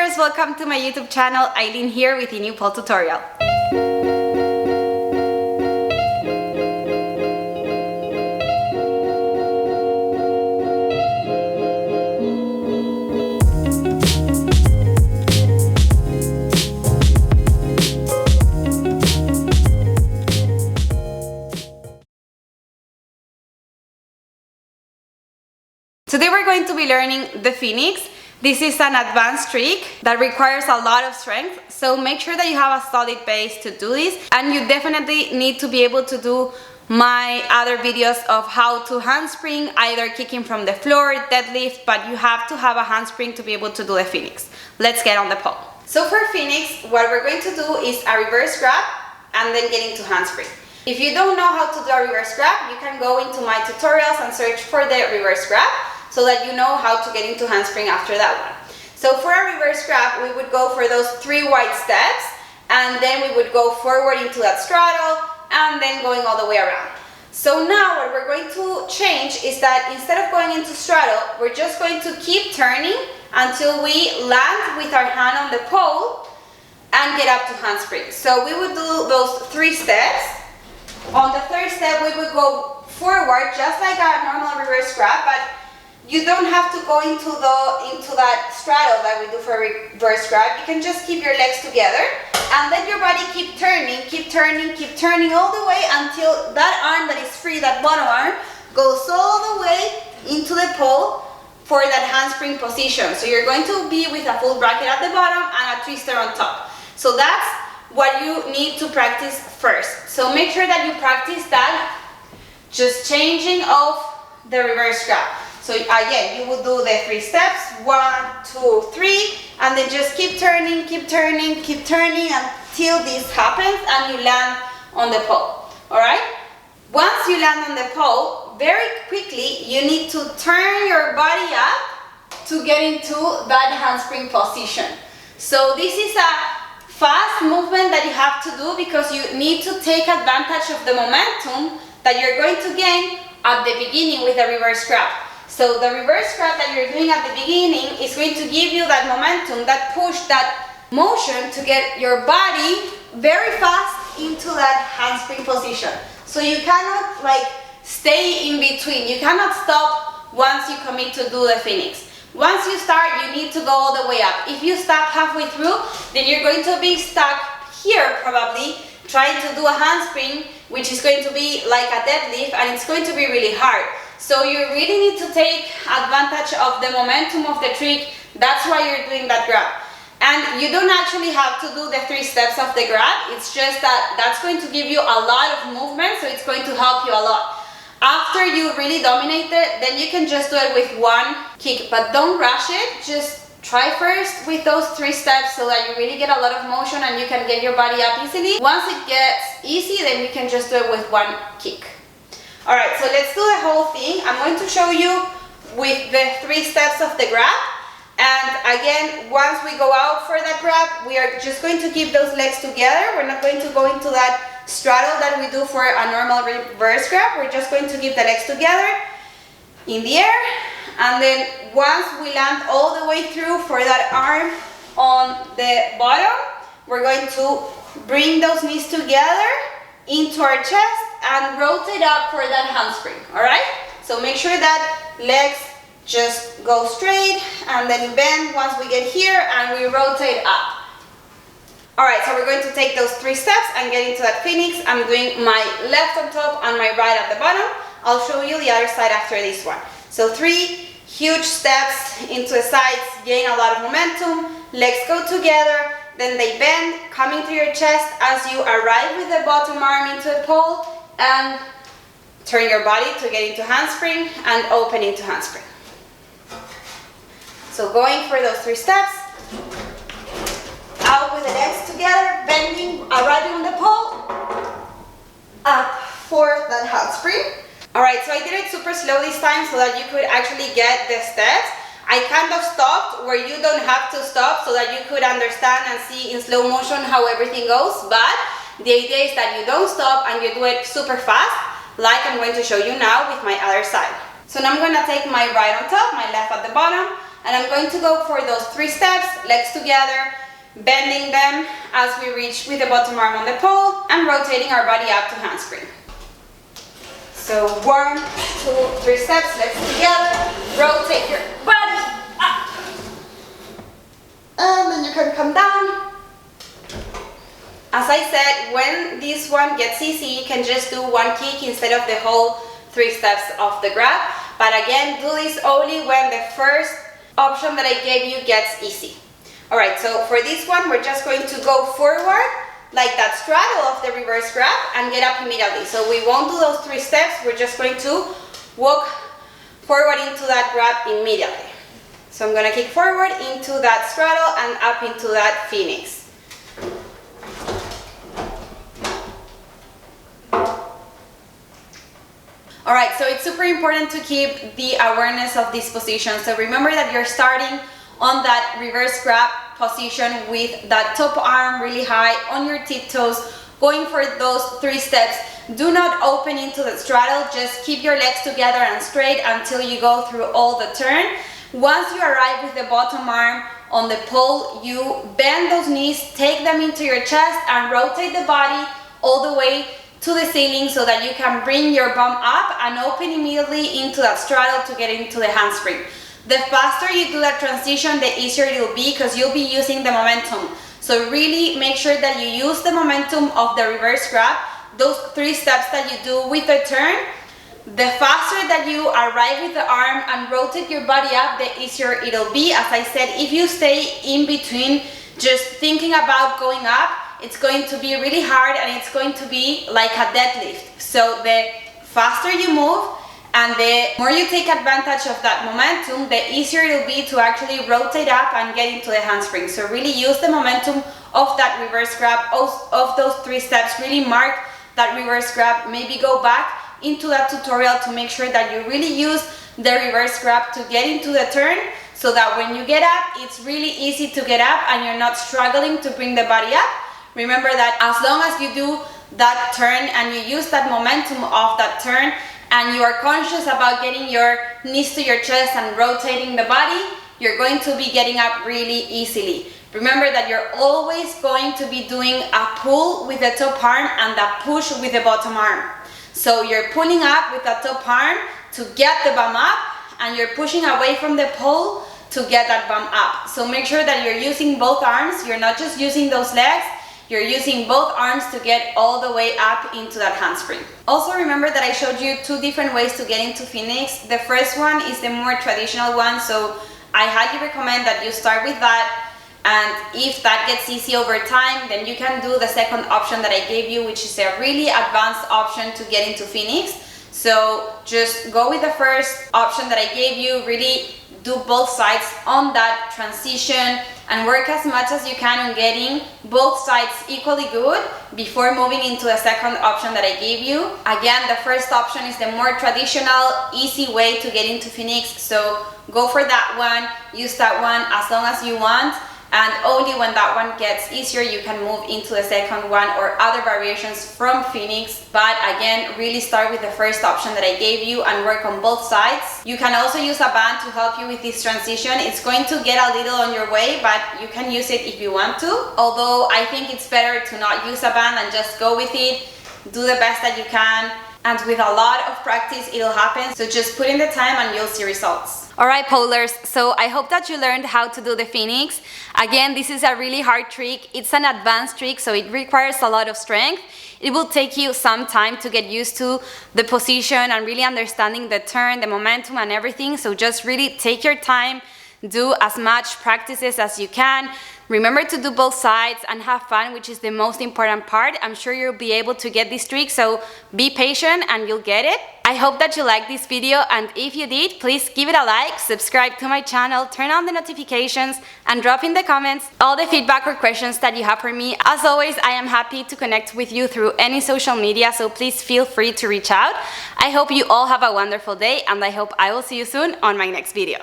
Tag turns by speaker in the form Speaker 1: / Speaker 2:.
Speaker 1: viewers, welcome to my YouTube channel. Eileen here with a new pole tutorial. Today we're going to be learning the Phoenix. This is an advanced trick that requires a lot of strength, so make sure that you have a solid base to do this, and you definitely need to be able to do my other videos of how to handspring, either kicking from the floor, deadlift, but you have to have a handspring to be able to do the Phoenix. Let's get on the pole. So for Phoenix, what we're going to do is a reverse grab and then get into handspring. If you don't know how to do a reverse grab, you can go into my tutorials and search for the reverse grab, so that you know how to get into handspring after that one. So for a reverse grab, we would go for those 3 wide steps, and then we would go forward into that straddle, and then going all the way around. So now what we're going to change is that instead of going into straddle, we're just going to keep turning until we land with our hand on the pole and get up to handspring. So we would do those 3 steps. On the 3rd step, we would go forward just like a normal reverse grab, but you don't have to go into that straddle that we do for reverse grab. You can just keep your legs together and let your body keep turning all the way until that arm that is free, that bottom arm, goes all the way into the pole for that handspring position. So you're going to be with a full bracket at the bottom and a twister on top. So that's what you need to practice first. So make sure that you practice that, just changing of the reverse grab. So again, you will do the 3 steps, 1, 2, 3, and then just keep turning until this happens and you land on the pole. All right? Once you land on the pole, very quickly you need to turn your body up to get into that handspring position. So this is a fast movement that you have to do because you need to take advantage of the momentum that you're going to gain at the beginning with the reverse grab. So the reverse grab that you're doing at the beginning is going to give you that momentum, that push, that motion to get your body very fast into that handspring position. So you cannot stay in between. You cannot stop once you commit to do the Phoenix. Once you start, you need to go all the way up. If you stop halfway through, then you're going to be stuck here probably, trying to do a handspring, which is going to be like a deadlift, and it's going to be really hard. So you really need to take advantage of the momentum of the trick. That's why you're doing that grab. And you don't actually have to do the 3 steps of the grab. It's just that that's going to give you a lot of movement, so it's going to help you a lot. After you really dominate it, then you can just do it with 1 kick, but don't rush it. Just try first with those 3 steps so that you really get a lot of motion and you can get your body up easily. Once it gets easy, then you can just do it with 1 kick. Alright, so let's do the whole thing. I'm going to show you with the 3 steps of the grab. And again, once we go out for that grab, we are just going to keep those legs together. We're not going to go into that straddle that we do for a normal reverse grab. We're just going to keep the legs together in the air. And then once we land all the way through for that arm on the bottom, we're going to bring those knees together into our chest and rotate up for that handspring. All right? So make sure that legs just go straight and then bend once we get here and we rotate up. All right, so we're going to take those 3 steps and get into that Phoenix. I'm doing my left on top and my right at the bottom. I'll show you the other side after this one. So 3 huge steps into the sides, gain a lot of momentum, legs go together, then they bend, coming to your chest as you arrive with the bottom arm into the pole, and turn your body to get into handspring and open into handspring. So going for those 3 steps, out with the legs together, bending, arriving on the pole, up for that handspring. Alright, so I did it super slow this time so that you could actually get the steps. I kind of stopped where you don't have to stop so that you could understand and see in slow motion how everything goes, but the idea is that you don't stop and you do it super fast, like I'm going to show you now with my other side. So now I'm going to take my right on top, my left at the bottom, And I'm going to go for those 3 steps, legs together, bending them as we reach with the bottom arm on the pole and rotating our body up to handspring. So 1, 2, 3 steps, legs together, rotate your body up. And then you can come down. As I said, when this one gets easy, you can just do 1 kick instead of the whole 3 steps of the grab. But again, do this only when the first option that I gave you gets easy. Alright, so for this one, we're just going to go forward, like that straddle of the reverse grab, and get up immediately. So we won't do those 3 steps, we're just going to walk forward into that grab immediately. So I'm going to kick forward into that straddle and up into that phoenix. Alright, so it's super important to keep the awareness of this position. So remember that you're starting on that reverse grab position with that top arm really high on your tiptoes, going for those 3 steps. Do not open into the straddle, just keep your legs together and straight until you go through all the turn. Once you arrive with the bottom arm on the pole, you bend those knees, take them into your chest and rotate the body all the way to the ceiling so that you can bring your bum up and open immediately into that straddle to get into the handspring. The faster you do that transition, the easier it will be because you'll be using the momentum. So really make sure that you use the momentum of the reverse grab. Those 3 steps that you do with the turn, the faster that you arrive with the arm and rotate your body up, the easier it'll be. As I said, if you stay in between just thinking about going up, it's going to be really hard and it's going to be like a deadlift. So the faster you move and the more you take advantage of that momentum, the easier it will be to actually rotate up and get into the handspring. So really use the momentum of that reverse grab, of those 3 steps. Really mark that reverse grab. Maybe go back into that tutorial to make sure that you really use the reverse grab to get into the turn, so that when you get up, it's really easy to get up and you're not struggling to bring the body up. Remember that as long as you do that turn and you use that momentum of that turn and you are conscious about getting your knees to your chest and rotating the body, you're going to be getting up really easily. Remember that you're always going to be doing a pull with the top arm and a push with the bottom arm. So you're pulling up with the top arm to get the bum up and you're pushing away from the pole to get that bum up. So make sure that you're using both arms. You're not just using those legs. You're using both arms to get all the way up into that handspring. Also remember that I showed you 2 different ways to get into Phoenix. The first one is the more traditional one, so I highly recommend that you start with that, and if that gets easy over time, then you can do the second option that I gave you, which is a really advanced option to get into Phoenix. So just go with the first option that I gave you, really do both sides on that transition and work as much as you can on getting both sides equally good before moving into the second option that I gave you. Again, the first option is the more traditional, easy way to get into Phoenix, so go for that one, use that one as long as you want, and only when that one gets easier you can move into the second one or other variations from Phoenix. But again, really start with the first option that I gave you and work on both sides. You can also use a band to help you with this transition. It's going to get a little on your way, but you can use it if you want to. Although I think it's better to not use a band and just go with it, do the best that you can, and with a lot of practice it'll happen. So just put in the time and you'll see results. Alright polars, so I hope that you learned how to do the Phoenix. Again, this is a really hard trick. It's an advanced trick, so it requires a lot of strength. It will take you some time to get used to the position and really understanding the turn, the momentum and everything. So just really take your time, do as much practices as you can. Remember to do both sides and have fun, which is the most important part. I'm sure you'll be able to get this trick, so be patient and you'll get it. I hope that you liked this video, and if you did, please give it a like, subscribe to my channel, turn on the notifications, and drop in the comments all the feedback or questions that you have for me. As always, I am happy to connect with you through any social media, so please feel free to reach out. I hope you all have a wonderful day, and I hope I will see you soon on my next video.